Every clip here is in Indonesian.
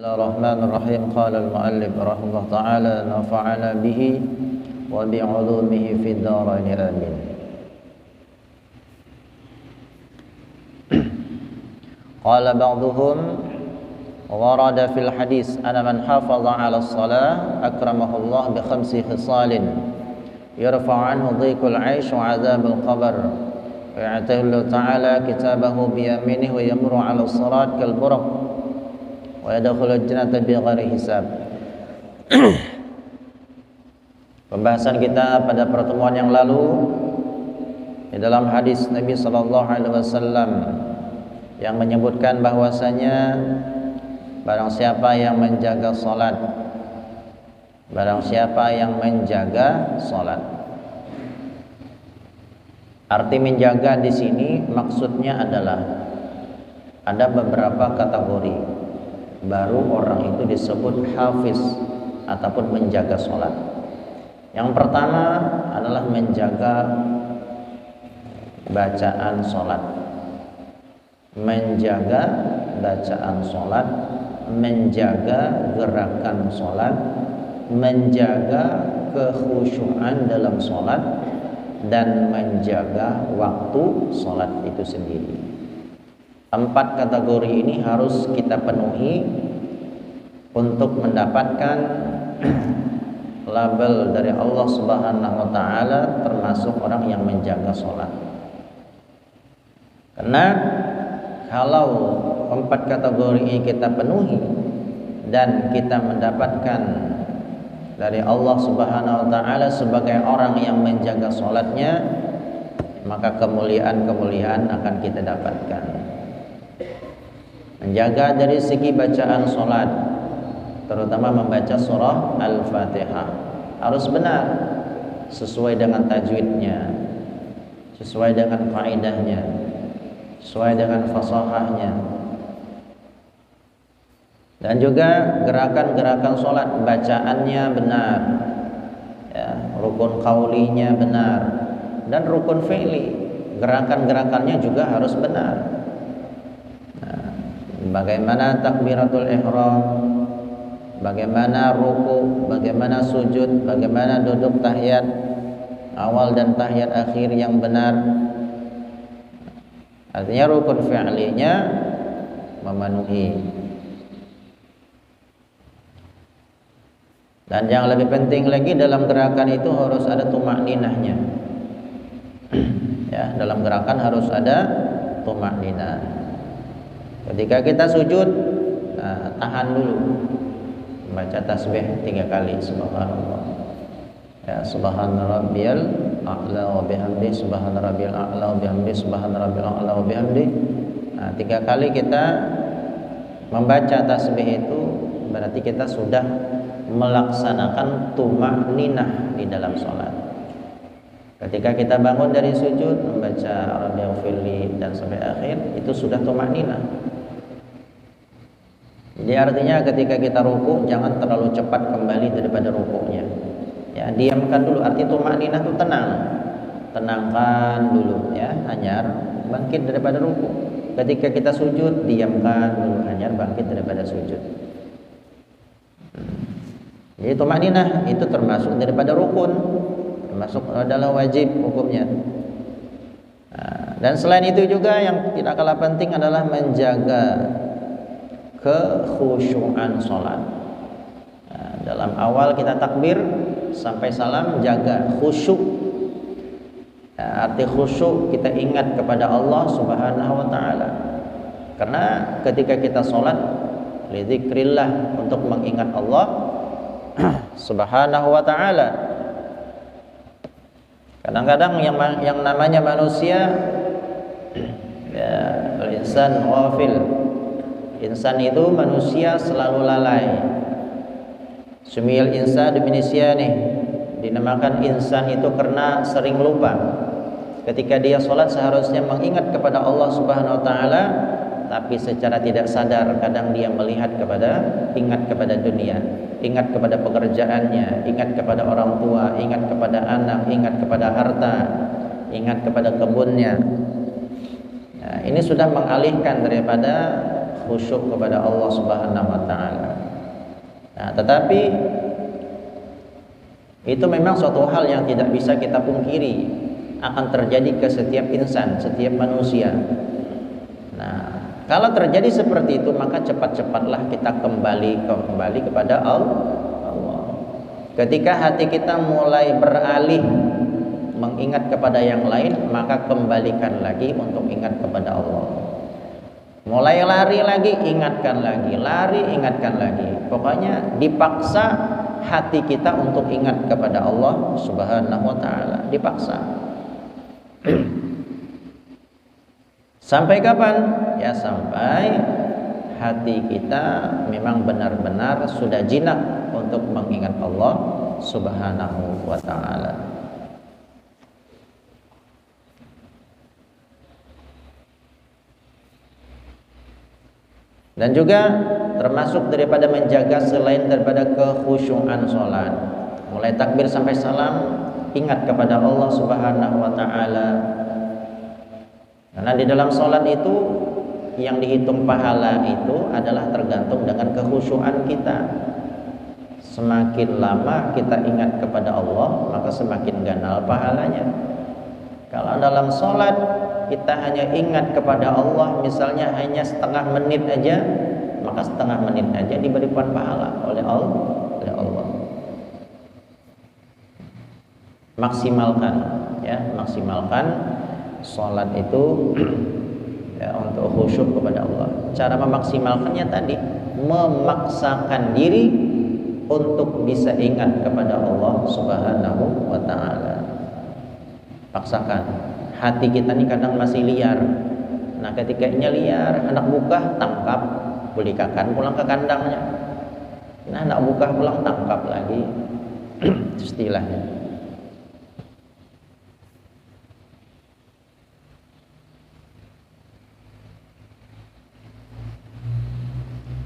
Bismillahirrahmanirrahim. Qala al-muallif rahimahullah ta'ala nafa'ana bihi wa bi'ulumihi fid dharain amin. Qala ba'dhum warada fil hadis ana man hafaza 'ala as-salah akramahullah bi khamsi khisalin yarfa'u anhu dhiqul 'aish wa 'adzabul qabr wa ya'tahu ta'ala kitabahu bi yaminihi wa yamurru 'ala as-sirat kal buraq wa yadkhulul jannata bighairi hisab. Pembahasan kita pada pertemuan yang lalu di dalam hadis Nabi sallallahu alaihi wasallam yang menyebutkan bahwasanya barang siapa yang menjaga salat, barang siapa yang menjaga salat. Arti menjaga di sini maksudnya adalah ada beberapa kategori baru orang itu disebut hafiz ataupun menjaga sholat. Yang pertama adalah menjaga bacaan sholat, menjaga bacaan sholat, menjaga gerakan sholat, menjaga kekhusyuan dalam sholat, dan menjaga waktu sholat itu sendiri. 4 kategori ini harus kita penuhi untuk mendapatkan label dari Allah Subhanahu wa taala termasuk orang yang menjaga sholat. Karena kalau 4 kategori ini kita penuhi dan kita mendapatkan dari Allah Subhanahu wa taala sebagai orang yang menjaga sholatnya, maka kemuliaan-kemuliaan akan kita dapatkan. Menjaga dari segi bacaan sholat, terutama membaca surah Al-Fatihah, harus benar sesuai dengan tajwidnya, sesuai dengan kaidahnya, sesuai dengan fasahahnya. Dan juga gerakan-gerakan sholat, bacaannya benar, ya, rukun qaulinya benar, dan rukun fi'li, gerakan-gerakannya juga harus benar. Bagaimana takbiratul ihram, bagaimana ruku, bagaimana sujud, bagaimana duduk tahiyat awal dan tahiyat akhir yang benar. Artinya rukun fi'linya memenuhi. Dan yang lebih penting lagi dalam gerakan itu harus ada tumakninahnya. Ya, dalam gerakan harus ada tumakninah. Ketika kita sujud, tahan dulu, baca tasbih 3 kali, subhanallah, ya, subhana rabbiyal a'la wa bihamdi, subhana rabbiyal a'la wa bihamdi, subhana rabbiyal a'la wa bihamdi. 3 kali kita membaca tasbih itu berarti kita sudah melaksanakan tumakninah di dalam sholat. Ketika kita bangun dari sujud membaca Rabbighfirli dan sampai akhir, itu sudah tumakninah. Jadi artinya ketika kita ruku jangan terlalu cepat kembali daripada rukunya. Ya, diamkan dulu. Arti tumakninah itu tenang. Tenangkan dulu, ya, hanyar bangkit daripada ruku. Ketika kita sujud, diamkan dulu, hanyar bangkit daripada sujud. Jadi tumakninah itu termasuk daripada rukun, termasuk adalah wajib hukumnya. Dan selain itu juga yang tidak kalah penting adalah menjaga kekhusyuan sholat. Dalam awal kita takbir sampai salam, jaga khusyuk. Arti khusyuk kita ingat kepada Allah Subhanahu wa taala. Karena ketika kita sholat lidzikrillah, untuk mengingat Allah Subhanahu wa taala. Kadang-kadang yang namanya manusia, ya, insan ghafil. Insan itu manusia selalu lalai. Sumiyal insan nih, dinamakan insan itu karena sering lupa. Ketika dia sholat seharusnya mengingat kepada Allah Subhanahu wa taala, tapi secara tidak sadar kadang dia ingat kepada dunia, ingat kepada pekerjaannya, ingat kepada orang tua, ingat kepada anak, ingat kepada harta, ingat kepada kebunnya. Nah, ini sudah mengalihkan daripada khusyuk kepada Allah Subhanahu wa taala. Nah, tetapi itu memang suatu hal yang tidak bisa kita pungkiri, akan terjadi ke setiap insan, setiap manusia. Nah, kalau terjadi seperti itu, maka cepat-cepatlah kita kembali kepada Allah. Ketika hati kita mulai beralih mengingat kepada yang lain, maka kembalikan lagi untuk ingat kepada Allah. Mulai lari lagi, ingatkan lagi, lari, ingatkan lagi. Pokoknya dipaksa hati kita untuk ingat kepada Allah Subhanahu wa taala, dipaksa. Sampai kapan? Ya, sampai hati kita memang benar-benar sudah jinak untuk mengingat Allah Subhanahu wa taala. Dan juga termasuk daripada menjaga selain daripada kekhusyuan sholat, mulai takbir sampai salam ingat kepada Allah Subhanahu wa taala. Karena di dalam sholat itu yang dihitung pahala itu adalah tergantung dengan kekhusyuan kita. Semakin lama kita ingat kepada Allah, maka semakin ganal pahalanya. Kalau dalam sholat kita hanya ingat kepada Allah, misalnya hanya setengah menit aja, maka setengah menit aja diberikan pahala oleh Allah. Maksimalkan, ya, maksimalkan sholat itu ya, untuk khusyuk kepada Allah. Cara memaksimalkannya tadi, memaksakan diri untuk bisa ingat kepada Allah Subhanahu wa taala. Paksakan. Hati kita ini kadang masih liar. Nah, ketika ini liar, anak buka tangkap, belikan pulang ke kandangnya. Nah, anak buka pulang tangkap lagi. Istilahnya.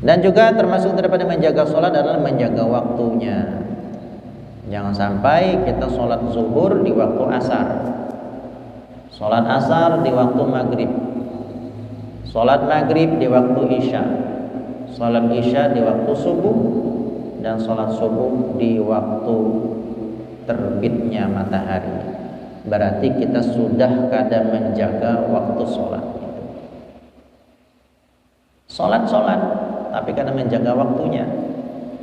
Dan juga termasuk daripada menjaga sholat adalah menjaga waktunya. Jangan sampai kita sholat zuhur di waktu asar, sholat asar di waktu maghrib, sholat maghrib di waktu isya, sholat isya di waktu subuh, dan sholat subuh di waktu terbitnya matahari. Berarti kita sudah kadang menjaga waktu sholat. Sholat, tapi kadang menjaga waktunya.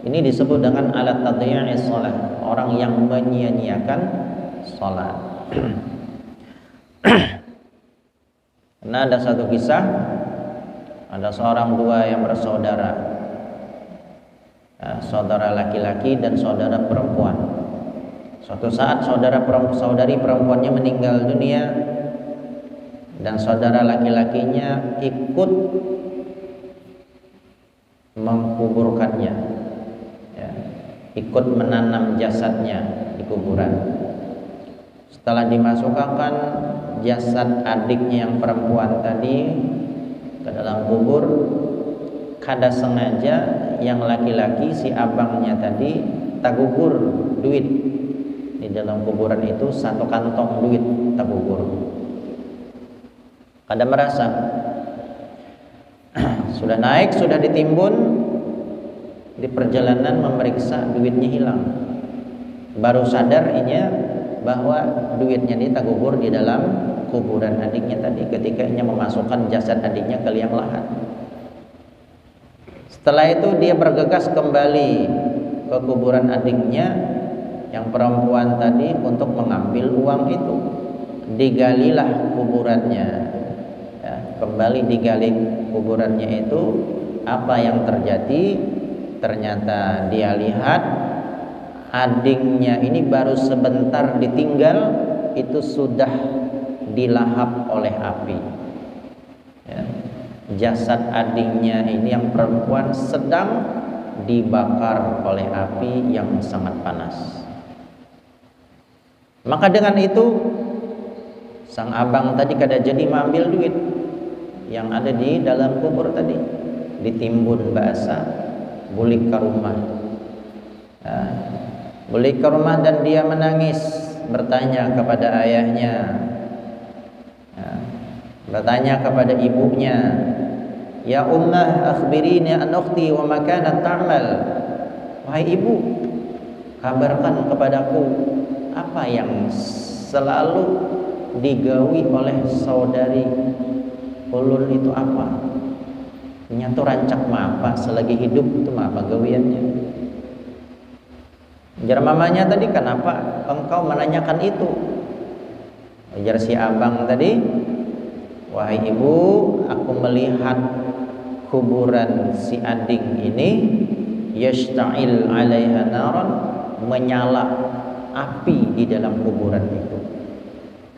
Ini disebut dengan alat tadhi'is sholat, orang yang menyia-nyiakan sholat. Karena ada satu kisah, ada seorang dua yang bersaudara, saudara laki-laki dan saudara perempuan. Suatu saat saudari perempuannya meninggal dunia, dan saudara laki-lakinya ikut mengkuburkannya, ya, ikut menanam jasadnya di kuburan. Setelah dimasukkan jasad adiknya yang perempuan tadi ke dalam kubur, kada sengaja yang laki-laki si abangnya tadi tagugur duit di dalam kuburan itu, satu kantong duit tagugur. Kada merasa, sudah naik, sudah ditimbun, di perjalanan memeriksa duitnya hilang. Baru sadar inya bahwa duitnya ini terkubur di dalam kuburan adiknya tadi ketika inya memasukkan jasad adiknya ke liang lahat. Setelah itu dia bergegas kembali ke kuburan adiknya yang perempuan tadi untuk mengambil uang itu. Digalilah kuburannya, ya, kembali digali kuburannya itu. Apa yang terjadi? Ternyata dia lihat adiknya ini baru sebentar ditinggal itu sudah dilahap oleh api, ya. Jasad adiknya ini yang perempuan sedang dibakar oleh api yang sangat panas. Maka dengan itu sang abang tadi kada jadi mengambil duit yang ada di dalam kubur tadi, ditimbun bahasa, balik ke rumah. Nah, balik ke rumah dan dia menangis, bertanya kepada ayahnya, nah, bertanya kepada ibunya, ya ummah akhbirini an ukhti wa ma kanat ta'mal. wahai ibu, kabarkan kepadaku apa yang selalu digawi oleh saudari ulun itu apa? Nyatu rancak apa selagi hidup itu apa gawiannya? Ujar mamanya tadi, kenapa engkau menanyakan itu? Ujar si abang tadi, wahai ibu, aku melihat kuburan si Ading ini yashta'il 'alaiha naran, menyala api di dalam kuburan itu.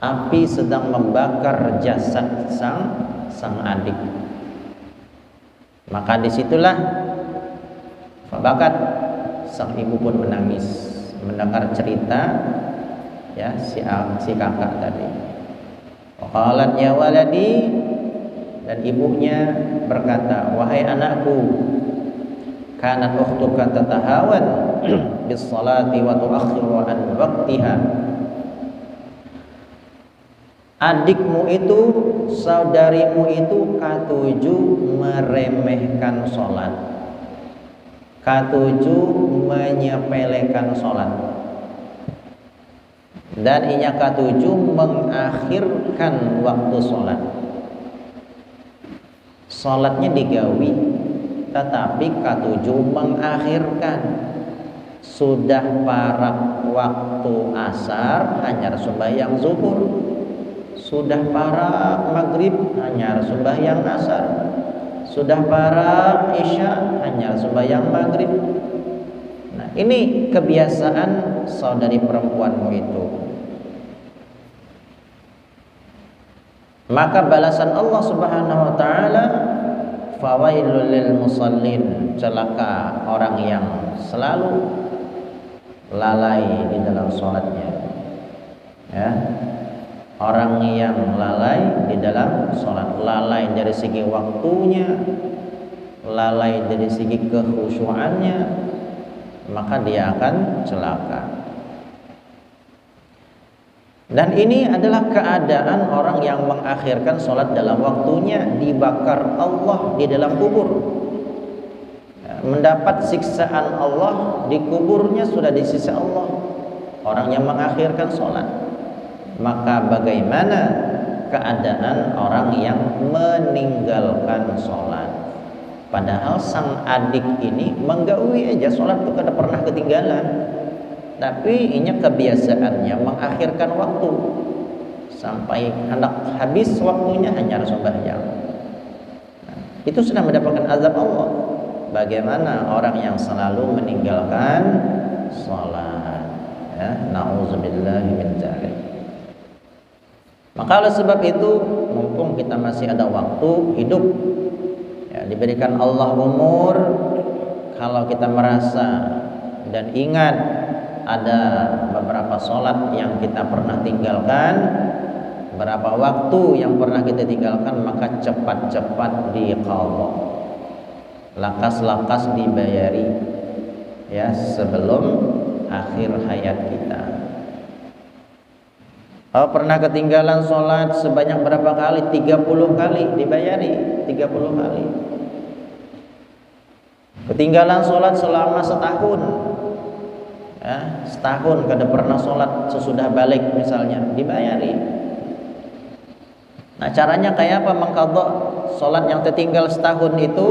Api sedang membakar jasad sang adik. Maka disitulah fabakat, sang ibu pun menangis mendengar cerita ya si kakak tadi. Qalat ya waladi, dan ibunya berkata, wahai anakku, kanat ukhtuka tatahawan bis salati wa tuakhiru an waqtiha. Adikmu itu, saudarimu itu katuju meremehkan sholat, katuju menyepelekan sholat, dan inya katuju mengakhirkan waktu sholat. Sholatnya digawi, tetapi katuju mengakhirkan. Sudah parak waktu asar, hanya sembahyang zuhur. Sudah parak maghrib, hanya sembahyang asar. Sudah parak isya, hanya sembahyang maghrib. Nah, ini kebiasaan saudari perempuanmu itu. Maka balasan Allah Subhanahu wa taala, fawailul lil musallin, celaka orang yang selalu lalai di dalam sholatnya. Ya. Orang yang lalai di dalam sholat, lalai dari segi waktunya, lalai dari segi kekhusyuannya, maka dia akan celaka. Dan ini adalah keadaan orang yang mengakhirkan sholat dalam waktunya, dibakar Allah di dalam kubur, mendapat siksaan Allah di kuburnya, sudah disiksa Allah. Orang yang mengakhirkan sholat, maka bagaimana keadaan orang yang meninggalkan sholat? Padahal sang adik ini menggawi aja sholat itu kada pernah ketinggalan, tapi ini kebiasaannya mengakhirkan waktu sampai hendak habis waktunya hanya sembahyang. Nah, itu sudah mendapatkan azab Allah. Bagaimana orang yang selalu meninggalkan sholat? Ya, na'udzubillahi min dzalik. Maka oleh sebab itu, mumpung kita masih ada waktu hidup, ya, diberikan Allah umur, kalau kita merasa dan ingat ada beberapa sholat yang kita pernah tinggalkan, berapa waktu yang pernah kita tinggalkan, maka cepat-cepat diqadha, lakas-lakas dibayari, ya, sebelum akhir hayat kita. Oh, pernah ketinggalan sholat sebanyak berapa kali? 30 kali dibayari, 30 kali. Ketinggalan sholat selama setahun, ya, setahun kada pernah sholat sesudah balik misalnya, dibayari. Nah, caranya kayak apa mengqadha sholat yang tertinggal setahun itu?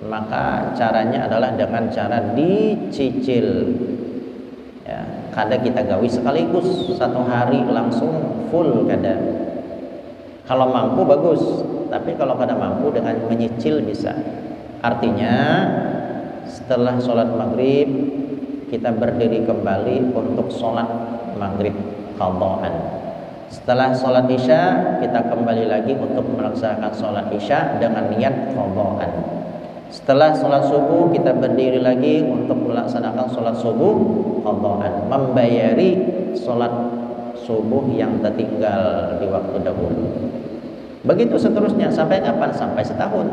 Maka caranya adalah dengan cara dicicil. Ya, kada kita gawi sekaligus satu hari langsung full kada. Kalau mampu bagus, tapi kalau kada mampu dengan menyicil bisa. Artinya setelah sholat maghrib kita berdiri kembali untuk sholat maghrib qadhaan. Setelah sholat isya kita kembali lagi untuk melaksanakan sholat isya dengan niat qadhaan. Setelah sholat subuh kita berdiri lagi untuk melaksanakan sholat subuh qadhaan, membayari sholat subuh yang tertinggal di waktu dahulu. Begitu seterusnya sampai kapan? Sampai setahun.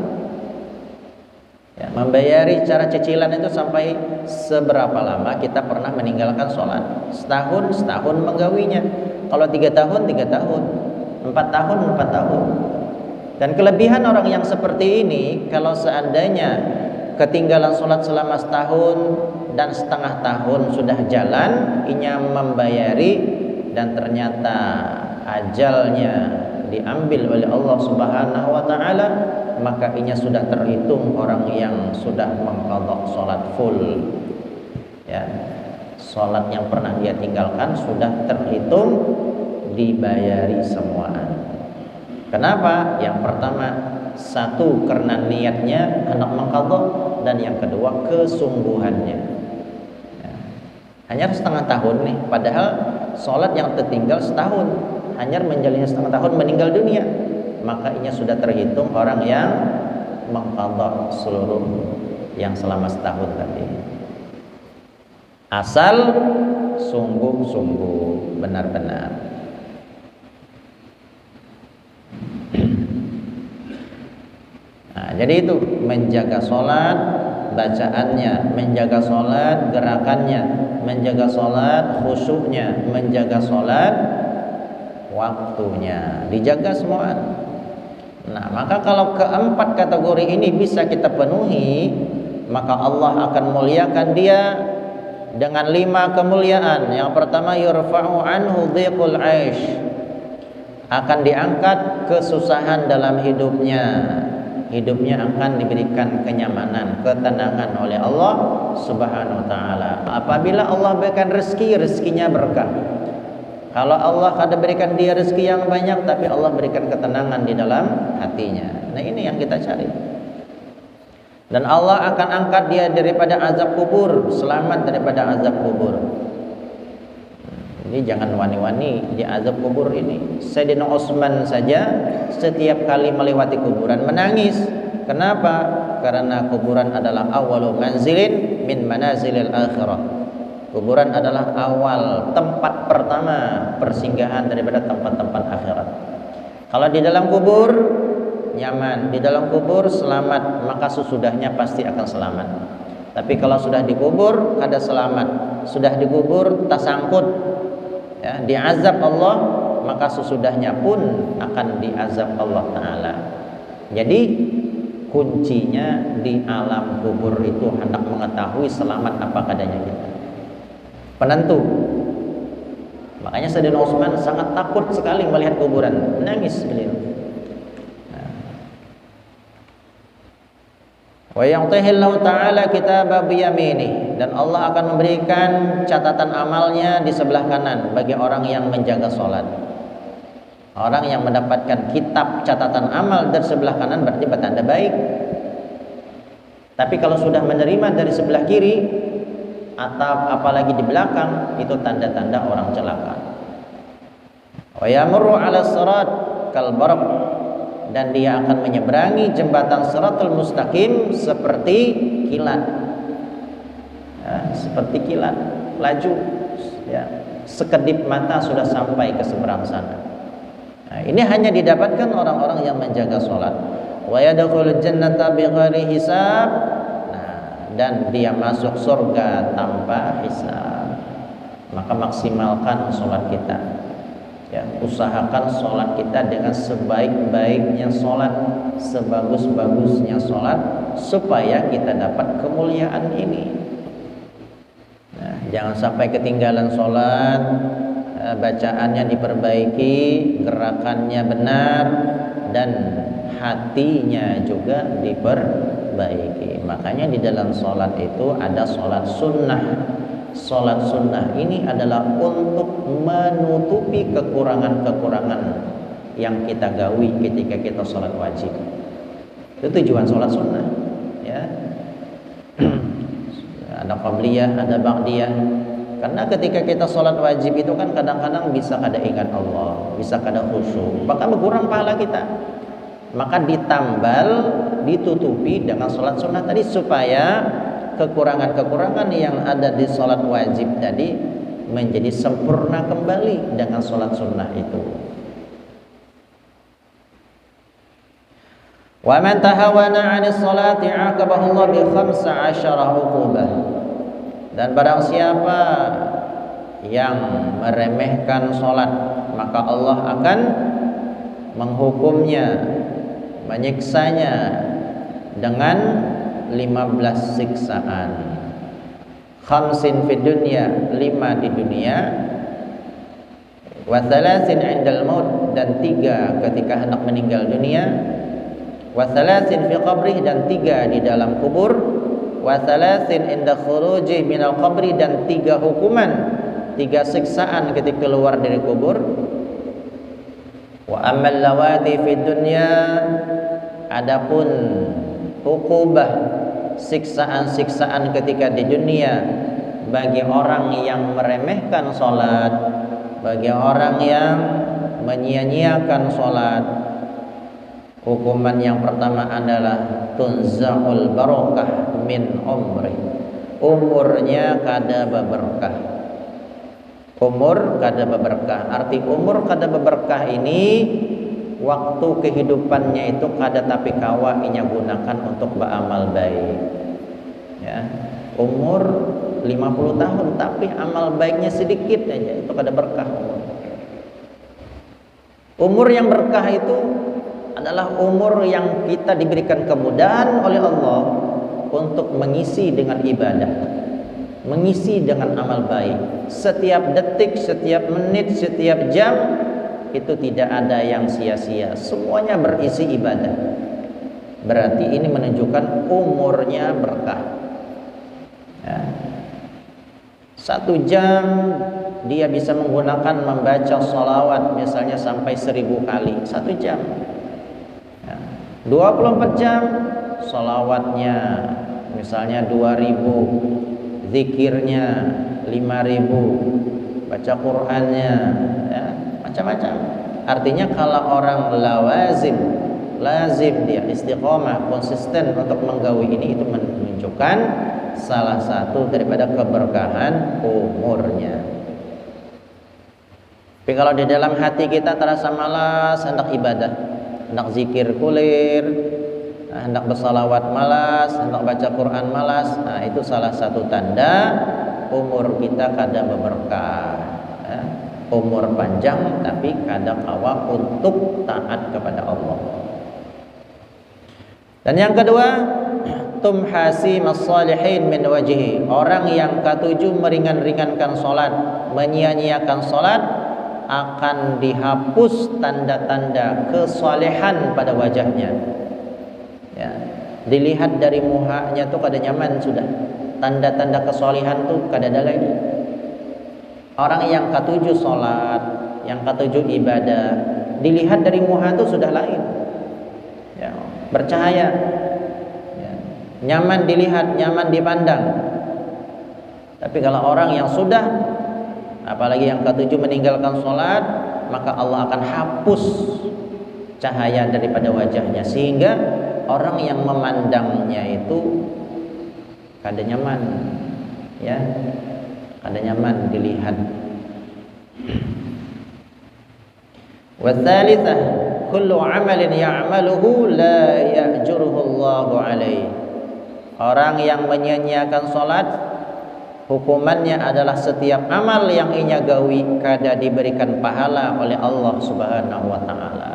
Ya, membayari cara cicilan itu sampai seberapa lama kita pernah meninggalkan sholat. Setahun menggawinya. Kalau 3 tahun 3 tahun, 4 tahun 4 tahun. Dan kelebihan orang yang seperti ini, kalau seandainya ketinggalan sholat selama setahun dan setengah tahun sudah jalan, inya membayari dan ternyata ajalnya diambil oleh Allah Subhanahu wa taala, maka inya sudah terhitung orang yang sudah mengqadha sholat full. Ya. Sholat yang pernah dia tinggalkan sudah terhitung dibayari semua. Kenapa? Yang pertama, satu karena niatnya hendak mengqadha, dan yang kedua kesungguhannya. Ya. Hanya setengah tahun nih, padahal sholat yang tertinggal setahun, hanya menjalannya setengah tahun meninggal dunia, maka ini sudah terhitung orang yang mengqadha seluruh yang selama setahun tadi. Asal sungguh-sungguh benar-benar. Nah, jadi itu menjaga sholat, bacaannya, menjaga sholat, gerakannya, menjaga sholat, khusyuknya, menjaga sholat, waktunya, dijaga semua. Nah, maka kalau keempat kategori ini bisa kita penuhi, maka Allah akan muliakan dia dengan 5 kemuliaan. Yang pertama, yurfa'u anhu dhiqul 'aish, akan diangkat kesusahan dalam hidupnya. Hidupnya akan diberikan kenyamanan, ketenangan oleh Allah Subhanahu wa taala. Apabila Allah berikan rezeki, rezekinya berkah. Kalau Allah kada berikan dia rezeki yang banyak, tapi Allah berikan ketenangan di dalam hatinya. Nah, ini yang kita cari. Dan Allah akan angkat dia daripada azab kubur, selamat daripada azab kubur. Jadi jangan wani-wani di azab kubur ini. Sayyidina Utsman saja setiap kali melewati kuburan menangis. Kenapa? Karena kuburan adalah awalu manzilin min manazilil akhirah. Kuburan adalah awal tempat pertama persinggahan daripada tempat-tempat akhirat. Kalau di dalam kubur nyaman, di dalam kubur selamat, maka sesudahnya pasti akan selamat. Tapi kalau sudah dikubur kada selamat, sudah dikubur tersangkut, ya, diazab Allah, maka sesudahnya pun akan diazab Allah taala. Jadi kuncinya di alam kubur itu hendak mengetahui selamat apa kadanya kita. Penentu. Makanya Sayyidina Utsman sangat takut sekali melihat kuburan, menangis beliau. Wa ya'tihillahu ta'ala kitaba biyamini, dan Allah akan memberikan catatan amalnya di sebelah kanan bagi orang yang menjaga sholat. Orang yang mendapatkan kitab catatan amal dari sebelah kanan berarti bertanda baik. Tapi kalau sudah menerima dari sebelah kiri atau apalagi di belakang, itu tanda-tanda orang celaka. Wa yamurru 'ala sirat kal barq, dan dia akan menyeberangi jembatan Shiratal Mustaqim seperti kilat, ya, seperti kilat laju, ya, sekedip mata sudah sampai ke seberang sana. Nah, ini hanya didapatkan orang-orang yang menjaga sholat. Wa yadkhulul jannata bighairi hisab, nah, dan dia masuk surga tanpa hisab. Maka maksimalkan sholat kita. Ya, usahakan sholat kita dengan sebaik-baiknya sholat, sebagus-bagusnya sholat, supaya kita dapat kemuliaan ini. Nah, jangan sampai ketinggalan sholat, bacaannya diperbaiki, gerakannya benar, dan hatinya juga diperbaiki. Makanya di dalam sholat itu ada sholat sunnah. Sholat sunnah ini adalah untuk menutupi kekurangan-kekurangan yang kita gawi ketika kita sholat wajib. Itu tujuan sholat sunnah, ya. Ada qabliyah, ada ba'diyah. Karena ketika kita sholat wajib itu kan kadang-kadang bisa kada ingat Allah, bisa kada khusyuk, bahkan berkurang pahala kita. Maka ditambal, ditutupi dengan sholat sunnah tadi, supaya kekurangan-kekurangan yang ada di sholat wajib tadi menjadi sempurna kembali dengan sholat sunnah itu. Wa man tahawana 'anis sholati 'aqabahu Allah bi 15 uqubah. Dan barang siapa yang meremehkan sholat, maka Allah akan menghukumnya, menyiksanya dengan 15 siksaan. Khamsin fid dunya, 5 di dunia. Wa thalathin 'indal maut, dan 3 ketika hendak meninggal dunia. Wa thalathin fi qabrih, dan 3 di dalam kubur. Wa thalathin inda khuruji minal qabri, dan 3 hukuman, 3 siksaan ketika keluar dari kubur. Wa ammal lawati fid dunya, adapun ukubah, siksaan-siksaan ketika di dunia bagi orang yang meremehkan salat, bagi orang yang menyia-nyiakan salat, hukuman yang pertama adalah tunza'ul barakah min umri, umurnya kada berkah. Umur kada berkah. Arti umur kada berkah ini waktu kehidupannya itu kada tapi kawa inya gunakan untuk beramal baik. Ya. Umur 50 tahun tapi amal baiknya sedikit aja, itu kada berkah umur. Umur yang berkah itu adalah umur yang kita diberikan kemudahan oleh Allah untuk mengisi dengan ibadah, mengisi dengan amal baik. Setiap detik, setiap menit, setiap jam itu tidak ada yang sia-sia, semuanya berisi ibadah. Berarti ini menunjukkan umurnya berkah. Ya. 1 jam dia bisa menggunakan membaca sholawat misalnya sampai 1000 kali 1 jam. Ya. 24 jam sholawatnya misalnya 2000, zikirnya 5000, baca Qur'annya, ya, macam-macam. Artinya kalau orang lazim dia istiqomah, konsisten untuk menggawi ini, itu menunjukkan salah satu daripada keberkahan umurnya. Tapi kalau di dalam hati kita terasa malas hendak ibadah, hendak zikir kulir, hendak bersalawat malas, hendak baca Quran malas, nah itu salah satu tanda umur kita kada berberkah. Ya. Umur panjang tapi kada kawa untuk taat kepada Allah. Dan yang kedua, tumhasi mas-salihin min wajhi, orang yang ketujuh meringan-ringankan salat, menyia-nyiakan salat, akan dihapus tanda-tanda kesalehan pada wajahnya. Ya, dilihat dari muhanya tuh kada nyaman sudah. Tanda-tanda kesalehan tuh kada ada lagi. Orang yang ketujuh salat, yang ketujuh ibadah, dilihat dari muha tuh sudah lain. Ya, bercahaya. Ya, nyaman dilihat, nyaman dipandang. Tapi kalau orang yang sudah, apalagi yang ketujuh meninggalkan salat, maka Allah akan hapus cahaya daripada wajahnya, sehingga orang yang memandangnya itu kada nyaman, ya, kada nyaman dilihat. Wa tsalitsah, kullu 'amalin ya'maluhu la ya'juruhu Allahu 'alaihi. Orang yang menyia-nyiakan salat, hukumannya adalah setiap amal yang inya gawi kada diberikan pahala oleh Allah Subhanahu wa taala.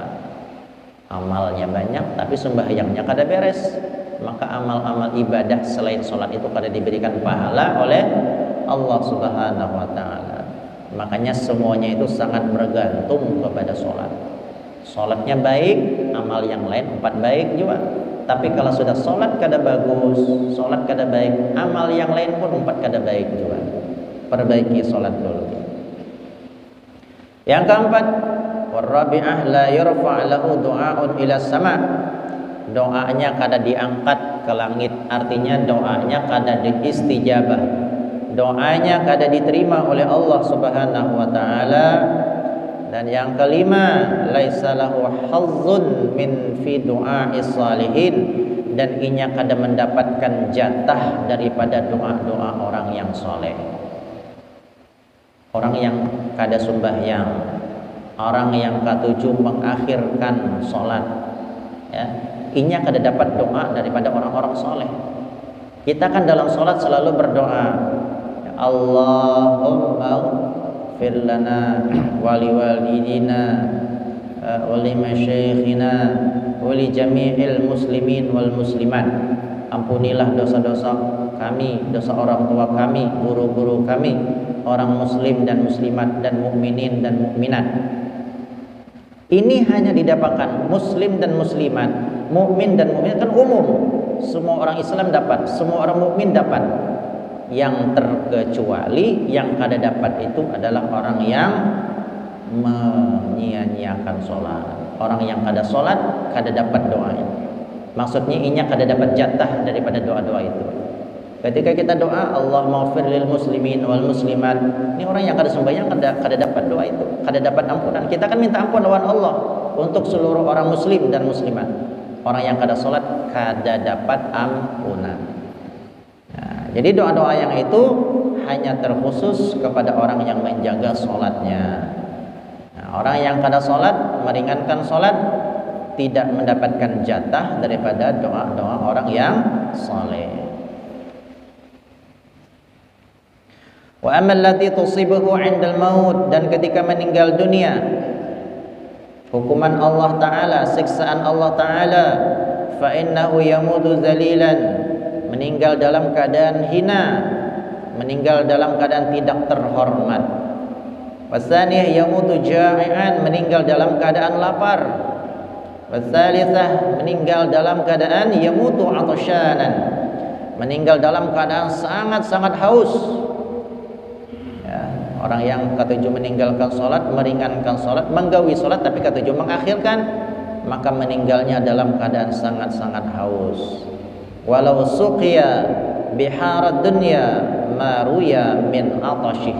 Amalnya banyak tapi sembahyangnya kada beres, maka amal-amal ibadah selain salat itu kada diberikan pahala oleh Allah Subhanahu wa taala. Makanya semuanya itu sangat bergantung kepada salat. Salatnya baik, amal yang lain 4 baik juga. Tapi kalau sudah salat kada bagus, salat kada baik, amal yang lain pun 4 kada baik juga. Perbaiki salat dulu. Yang keempat, warabi'ah la yurfa' lahu du'a'un ila sama'. Doanya kada diangkat ke langit, artinya doanya kada diistijabah. Doanya kada diterima oleh Allah Subhanahu wa taala. Dan yang kelima, laisa lahu hazzun min fi du'a'is salihin, dan inya kada mendapatkan jatah daripada doa-doa orang yang soleh. Orang yang kada sembahyang, orang yang ketujuh mengakhirkan sholat, ya, inya kada dapat doa daripada orang-orang soleh. Kita kan dalam sholat selalu berdoa, Allahumma ighfir lana wa liwalidina wa li masyayikhina wa li jami'il muslimin wal muslimat. ampunilah dosa-dosa kami, dosa orang tua kami, guru-guru kami, orang muslim dan muslimat dan mukminin dan mukminat. Ini hanya didapatkan muslim dan muslimat, mukmin dan mukminat kan umum. Semua orang Islam dapat, semua orang mukmin dapat. Yang terkecuali yang kada dapat itu adalah orang yang menyia-nyiakan sholat. Orang yang kada sholat kada dapat doa itu. Maksudnya inya kada dapat jatah daripada doa-doa itu. Ketika kita doa Allah maghfir lil muslimin wal muslimat, ini orang yang kada sembahyang kada dapat doa itu, kada dapat ampunan. Kita kan minta ampun lawan Allah untuk seluruh orang muslim dan muslimat. Orang yang kada sholat kada dapat ampunan. Nah, jadi doa-doa yang itu hanya terkhusus kepada orang yang menjaga sholatnya. Nah, orang yang kada sholat, meringankan sholat, tidak mendapatkan jatah daripada doa-doa orang yang saleh. Wa amal lati tusibuhu 'indal maut, dan ketika meninggal dunia hukuman Allah taala, siksaan Allah taala, fa innahu yamutu zalilan, meninggal dalam keadaan hina, meninggal dalam keadaan tidak terhormat. Wasaniyah yamutu ja'ian, meninggal dalam keadaan lapar. Wasalisah, meninggal dalam keadaan yamutu 'atsyanan, meninggal dalam keadaan sangat-sangat haus. Orang yang ketujuh meninggalkan sholat, meringankan sholat, menggawi sholat, tapi ketujuh mengakhirkan, maka meninggalnya dalam keadaan sangat-sangat haus. Walau suqiya biharad dunya maruya min atasyih,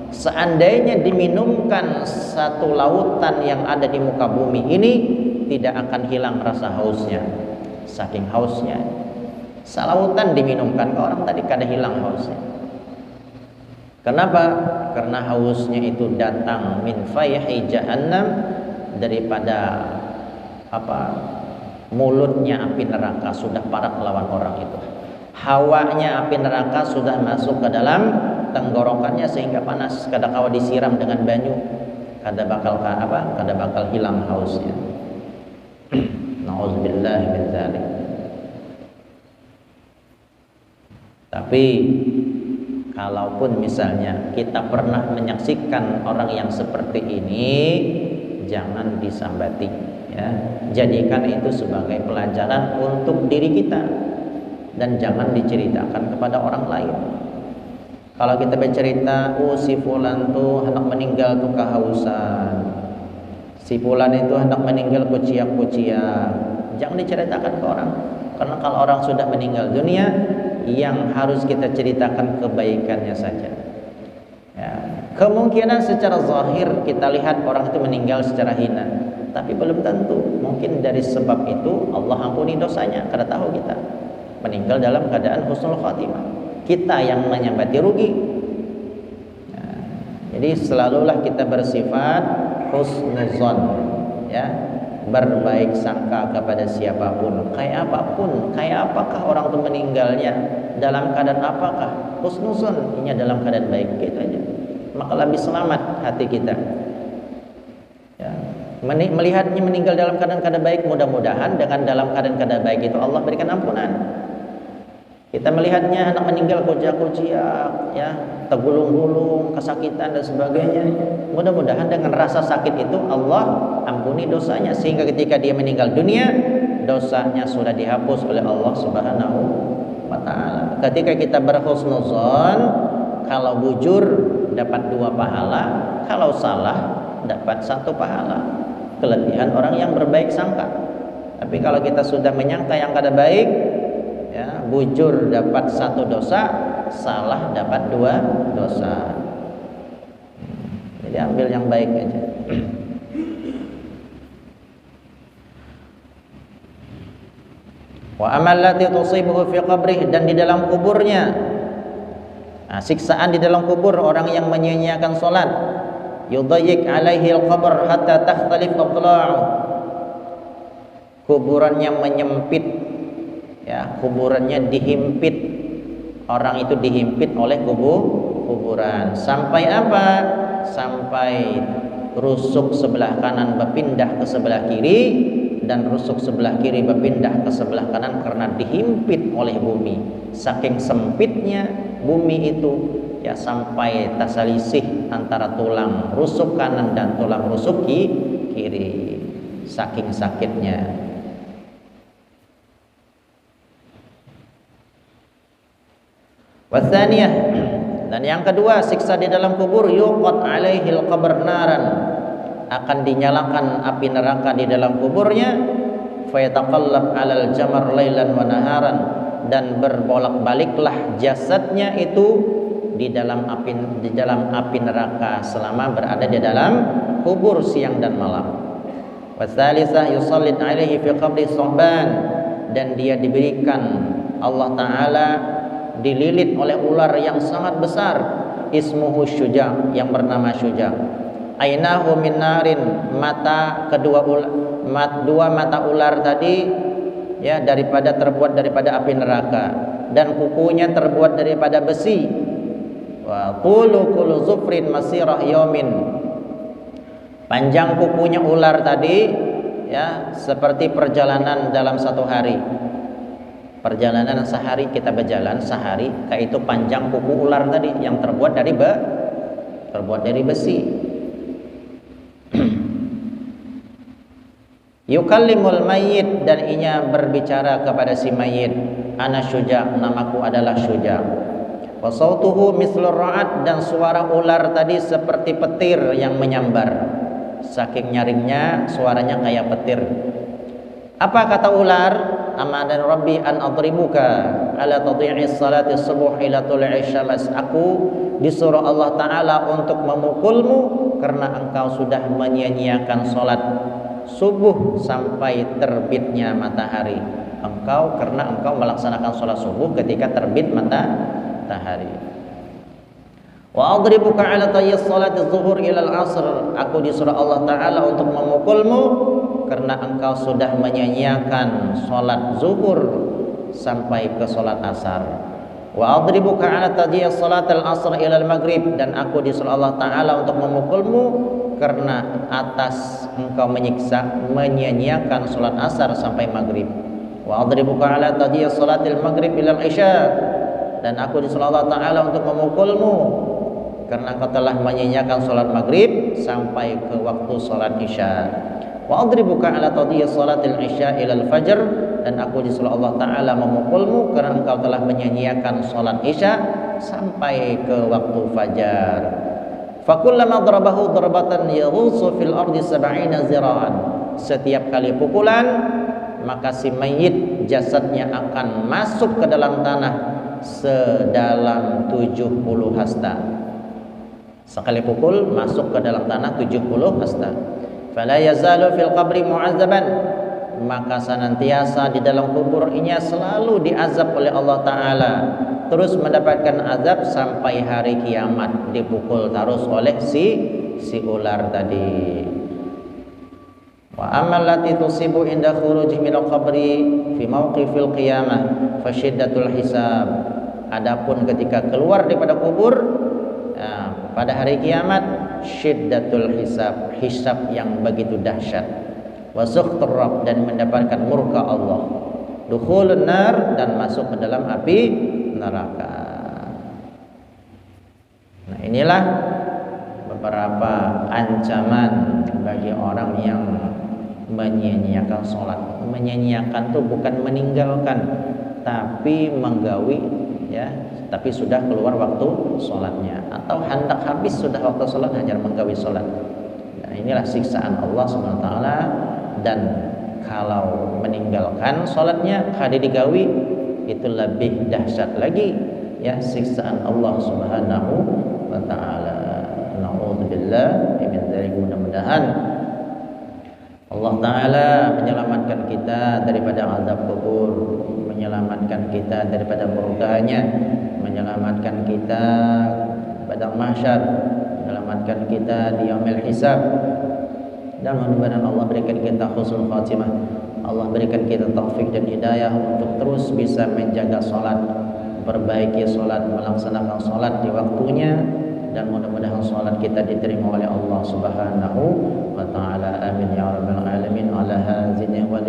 seandainya diminumkan satu lautan yang ada di muka bumi ini, tidak akan hilang rasa hausnya. Saking hausnya, selautan diminumkan ke orang tadi kada hilang hausnya. Kenapa? Karena hausnya itu datang min fayhi jahannam, daripada mulutnya api neraka sudah parak lawan orang itu. Hawanya api neraka sudah masuk ke dalam tenggorokannya sehingga panas. Kada kawa disiram dengan banyu, kada bakal hilang hausnya. Nauzubillah min dzalik. Tapi kalaupun misalnya kita pernah menyaksikan orang yang seperti ini, jangan disambati, ya. Jadikan itu sebagai pelajaran untuk diri kita dan jangan diceritakan kepada orang lain. Kalau kita bercerita, si fulan tuh hendak meninggal tuh kehausan, si fulan itu hendak meninggal kuciak-kuciak, jangan diceritakan ke orang. Karena kalau orang sudah meninggal dunia, yang harus kita ceritakan kebaikannya saja, ya. Kemungkinan secara zahir kita lihat orang itu meninggal secara hina, tapi belum tentu. Mungkin dari sebab itu Allah ampuni dosanya, kada tahu kita. Meninggal dalam keadaan husnul khatimah, kita yang menyambati rugi, ya. Jadi selalulah kita bersifat husnuzon, ya, berbaik sangka kepada siapapun, kayak apapun, kayak apakah orang itu meninggalnya, dalam keadaan apakah, husnuzon, ini dalam keadaan baik, gitu aja, maka lebih selamat hati kita, ya. Melihatnya meninggal dalam keadaan baik, mudah-mudahan dengan dalam keadaan baik itu Allah berikan ampunan. Kita melihatnya anak meninggal kuciak-kuciak, ya, tergulung-gulung, kesakitan dan sebagainya, mudah-mudahan dengan rasa sakit itu Allah ampuni dosanya, sehingga ketika dia meninggal dunia dosanya sudah dihapus oleh Allah Subhanahu wa ta'ala. Ketika kita berhusnuzon, kalau bujur dapat 2 pahala, kalau salah dapat 1 pahala. Kelebihan orang yang berbaik sangka. Tapi kalau kita sudah menyangka yang kada baik, ya, bujur dapat 1 dosa, salah dapat 2 dosa. Jadi ambil yang baik aja. Wa amal lati tusibuhu fi qabrih, dan di dalam kuburnya, nah, siksaan di dalam kubur orang yang menyia-nyiakan salat, yudayyiq alaihi al-qabr hatta takhtalif adla'u, kuburannya menyempit, ya, kuburannya dihimpit, orang itu dihimpit oleh kuburan sampai apa? Sampai rusuk sebelah kanan berpindah ke sebelah kiri dan rusuk sebelah kiri berpindah ke sebelah kanan karena dihimpit oleh bumi. Saking sempitnya bumi itu, ya, sampai tasalisih antara tulang rusuk kanan dan tulang rusuk kiri. Saking sakitnya. Watsaniyah, dan yang kedua, siksa di dalam kubur, yuqad alaihil qabr naran, akan dinyalakan api neraka di dalam kuburnya, fayataqallab 'alal jamar lailan wa naharan, dan berbolak-baliklah jasadnya itu di dalam api neraka selama berada di dalam kubur siang dan malam. Watsalisah yusallit 'alaihi fi qabri suhban, dan dia diberikan Allah Ta'ala dililit oleh ular yang sangat besar, ismuhu syuja', yang bernama syuja'. Ainahu min narin, dua mata ular tadi, ya, terbuat daripada api neraka, dan kukunya terbuat daripada besi. Wa kullu zufrin masirah yaumin, panjang kukunya ular tadi, ya, seperti perjalanan dalam satu hari. Perjalanan sehari kita berjalan sehari, kayak itu panjang kuku ular tadi yang terbuat dari besi. Yukallimul mayyit, dan inya berbicara kepada si mayit, ana syuja', namaku adalah syuja'. Wa sautuhu mislur ra'ad, dan suara ular tadi seperti petir yang menyambar. Saking nyaringnya suaranya kayak petir. Apa kata ular? Amadan Rabbi an adribuka ala tadhi'is salati subuh ila tul'i syams. Aku disuruh Allah Ta'ala untuk memukulmu karena engkau sudah menyia-nyiakan salat subuh sampai terbitnya matahari. Karena engkau melaksanakan salat subuh ketika terbit matahari. Wa adribuka ala tayyis salati zuhur ila al-asr. Aku disuruh Allah Ta'ala untuk memukulmu karena engkau sudah menyia-nyiakan salat zuhur sampai ke salat asar. Wa adribuka ala tayyis salat al-asr ila al-maghrib, dan aku disuruh Allah Ta'ala untuk memukulmu karena atas engkau menyia-nyiakan salat asar sampai maghrib. Wa adribuka ala tayyis salatil maghrib ila al-isya, dan aku disuruh Allah Ta'ala untuk memukulmu karena engkau telah menyia-nyiakan salat maghrib sampai ke waktu salat isya. Wa adribuka ala tadhiya salatil isya ila al-fajr, dan aku disuruh Allah Ta'ala memukulmu karena engkau telah menyia-nyiakan salat isya sampai ke waktu fajar. Fakullama darabahu darbatan yaghusu fil ardi 70 zira'an. Setiap kali pukulan, maka si mayit jasadnya akan masuk ke dalam tanah sedalam 70 hasta. Sekali pukul masuk ke dalam tanah 70 hasta. Fala yazalu fil qabri mu'azzaban, maka senantiasa di dalam kubur ini selalu diazab oleh Allah Ta'ala, terus mendapatkan azab sampai hari kiamat, dipukul terus oleh si ular tadi. Wa amal lati tusibu inda khuruji minal qabri fi mauqifil qiyamah fa syiddatul hisab. Adapun ketika keluar daripada kubur, pada hari kiamat, syiddatul hisab yang begitu dahsyat. Wa sukhtur rabb, dan mendapatkan murka Allah. Dukhulun nar, dan masuk ke dalam api neraka. Nah, inilah beberapa ancaman bagi orang yang menyia-nyiakan sholat. Menyia-nyiakan itu bukan meninggalkan, tapi menggawi, ya, tapi sudah keluar waktu sholatnya, atau hendak habis sudah waktu sholat hajar menggawi sholat. Nah, inilah siksaan Allah SWT. Dan kalau meninggalkan sholatnya kada digawi, itu lebih dahsyat lagi, ya, siksaan Allah Subhanahu wa Ta'ala. Na'udzubillah min dzalik. Mudah-mudahan Allah Ta'ala menyelamatkan kita daripada azab kubur, menyelamatkan kita daripada murkanya, menyelamatkan kita pada mahsyar, menyelamatkan kita di yaumil hisab. Dan mudah-mudahan Allah berikan kita husnul khatimah. Allah berikan kita taufik dan hidayah untuk terus bisa menjaga salat, perbaiki salat, melaksanakan salat di waktunya, dan mudah-mudahan salat kita diterima oleh Allah Subhanahu wa Ta'ala. Amin ya rabbal alamin. Ala hadzal dunia wal